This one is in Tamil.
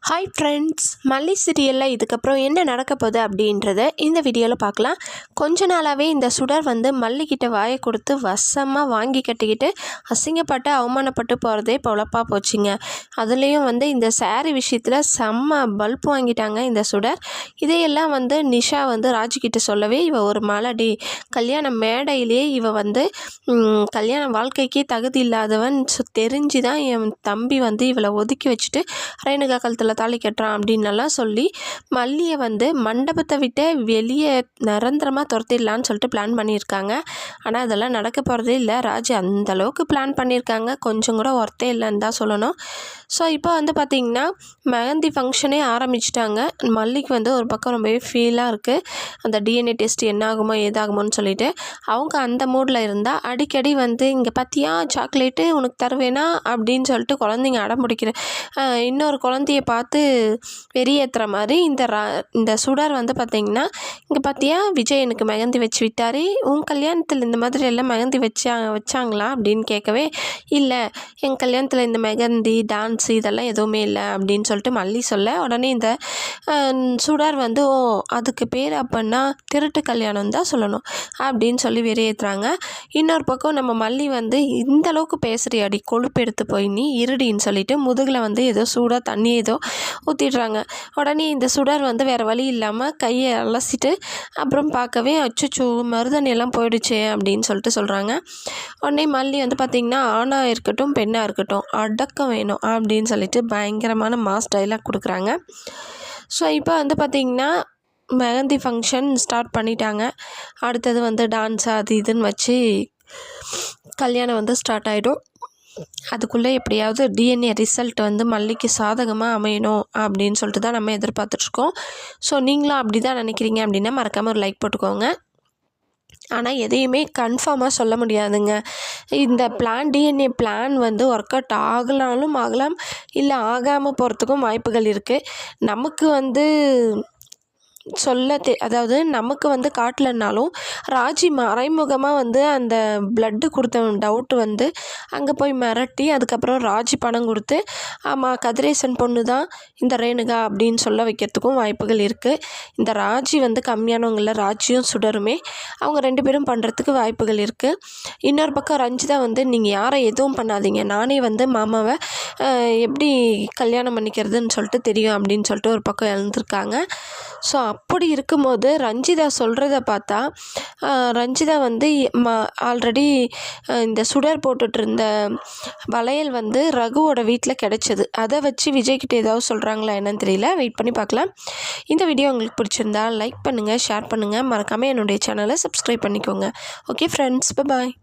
ஹாய் ஃப்ரெண்ட்ஸ், மல்லி சீரியலில் இதுக்கப்புறம் என்ன நடக்க போகுது அப்படின்றத இந்த வீடியோவில் பார்க்கலாம். கொஞ்ச நாளாகவே இந்த சுடர் மல்லிக்கிட்ட வாயை கொடுத்து வசமாக வாங்கி கட்டிக்கிட்டு அசிங்கப்பட்டு அவமானப்பட்டு போகிறதே பொழப்பாக போச்சுங்க. அதுலேயும் இந்த சாரீ விஷயத்தில் செம்ம பல்ப் வாங்கிட்டாங்க இந்த சுடர். இதையெல்லாம் நிஷா ராஜிக்கிட்ட சொல்லவே இவ ஒரு மலடி, கல்யாண மேடையிலே இவ கல்யாண வாழ்க்கைக்கே தகுதி இல்லாதவன் தெரிஞ்சு தான் என் தம்பி இவளை ஒதுக்கி வச்சுட்டு ரேணுகா கழுத்தில் தாலி கட்டுறான் அப்படின்னெல்லாம் சொல்லி மல்லியை மண்டபத்தை விட்டு வெளியே நிரந்தரமாக துரத்திடலான்னு சொல்லிட்டு பிளான் பண்ணியிருக்காங்க. ஆனால் அதெல்லாம் நடக்க போகிறதே இல்லை. ராஜு அந்தளவுக்கு பிளான் பண்ணியிருக்காங்க, கொஞ்சம் கூட ஒர்த்தே இல்லைன்னு தான் சொல்லணும். ஸோ இப்போ பார்த்திங்கன்னா மெஹந்தி ஃபங்க்ஷனே ஆரம்பிச்சிட்டாங்க. மல்லிக்கு ஒரு பக்கம் ரொம்பவே ஃபீலாக இருக்குது. அந்த டிஎன்ஏ டெஸ்ட் என்ன ஆகுமோ ஏதாகுமோன்னு சொல்லிட்டு அவங்க அந்த மூடில் இருந்தால் அடிக்கடி இங்கே பார்த்தியா சாக்லேட்டு உனக்கு தருவேனா அப்படின்னு சொல்லிட்டு குழந்தைங்க அடம் பிடிக்கிற இன்னொரு குழந்தைய பார்த்து வெறியேற்றுற மாதிரி இந்த சுடர் பார்த்திங்கன்னா இங்கே பார்த்தியா விஜய் எனக்கு மெஹந்தி வச்சு விட்டார், உன் கல்யாணத்தில் இந்த மாதிரி எல்லாம் மெஹந்தி வச்சாங்களா அப்படின்னு கேட்கவே, இல்லை எங்கள் கல்யாணத்தில் இந்த மெஹந்தி டான்ஸ் இதெல்லாம் எதுவுமே இல்லை அப்படின்னு சொல்லிட்டு மல்லி சொல்ல, உடனே இந்த சுடர் ஓ அதுக்கு பேர் அப்படின்னா திருட்டு கல்யாணம் தான் சொல்லணும் அப்படின்னு சொல்லி வெறியேற்றுறாங்க. இன்னொரு பக்கம் நம்ம மல்லி இந்த அளவுக்கு பேசுகிறியாடி, கொழுப்பு எடுத்து போய் நீ இருடின்னு சொல்லிட்டு முதுகில் ஏதோ சூடாக தண்ணி ஏதோ ஊற்றிடுறாங்க. உடனே இந்த சுடர் வேறு வழி இல்லாமல் கையை அலசிட்டு அப்புறம் பார்க்கவே அச்சோ மருதாணி எல்லாம் போயிடுச்சு அப்படின்னு சொல்லிட்டு சொல்கிறாங்க. உடனே மல்லி பார்த்திங்கன்னா ஆணாக இருக்கட்டும் பெண்ணாக இருக்கட்டும் அடக்கம் வேணும் அப்படின்னு சொல்லிட்டு பயங்கரமான மாஸ் டைலாக் கொடுக்குறாங்க. ஸோ இப்போ பார்த்திங்கன்னா மெஹந்தி ஃபங்க்ஷன் ஸ்டார்ட் பண்ணிட்டாங்க. அடுத்தது டான்ஸ் அது இதுன்னு வச்சு கல்யாணம் ஸ்டார்ட் ஆகிடும். அதுக்குள்ளே எப்படியாவது டிஎன்ஏ ரிசல்ட் மல்லிக்கு சாதகமாக அமையணும் அப்படின்னு சொல்லிட்டு தான் நம்ம எதிர்பார்த்துட்ருக்கோம். ஸோ நீங்களும் அப்படி தான் நினைக்கிறீங்க அப்படின்னா மறக்காமல் ஒரு லைக் போட்டுக்கோங்க. ஆனால் எதையுமே கன்ஃபார்மாக சொல்ல முடியாதுங்க. இந்த டிஎன்ஏ பிளான் ஒர்க் அவுட் ஆகலாம், இல்லை ஆகாமல் போகிறதுக்கும் வாய்ப்புகள் இருக்குது. நமக்கு அதாவது நமக்கு காட்டலைன்னாலும் ராஜி மறைமுகமாக அந்த பிளட்டு கொடுத்த டவுட்டு அங்கே போய் மிரட்டி அதுக்கப்புறம் ராஜி பணம் கொடுத்து ஆமாம் கதிரேசன் பொண்ணு தான் இந்த ரேணுகா அப்படின்னு சொல்ல வைக்கிறதுக்கும் வாய்ப்புகள் இருக்குது. இந்த ராஜி கம்மியானவங்கள ராஜியும் சுடருமே அவங்க 2 பேரும் பண்ணுறதுக்கு வாய்ப்புகள் இருக்குது. இன்னொரு பக்கம் ரஞ்சிதா நீங்கள் யாரை எதுவும் பண்ணாதீங்க, நானே மாமாவை எப்படி கல்யாணம் பண்ணிக்கிறதுன்னு சொல்லிட்டு தெரியும் அப்படின்னு சொல்லிட்டு ஒரு பக்கம் எழுந்திருக்காங்க. ஸோ அப்படி இருக்கும்போது ரஞ்சிதா சொல்கிறத பார்த்தா ரஞ்சிதா ஆல்ரெடி இந்த சுடர் போட்டுட்டு இருந்த வளையல் ரகுவோட வீட்டில் கிடச்சிது. அதை வச்சு விஜய்கிட்ட ஏதாவது சொல்கிறாங்களா என்னன்னு தெரியல, வெயிட் பண்ணி பார்க்கலாம். இந்த வீடியோ உங்களுக்கு பிடிச்சிருந்தா லைக் பண்ணுங்கள், ஷேர் பண்ணுங்கள், மறக்காமல் என்னுடைய சேனலை சப்ஸ்கிரைப் பண்ணிக்கோங்க. ஓகே ஃப்ரெண்ட்ஸ், பாய்.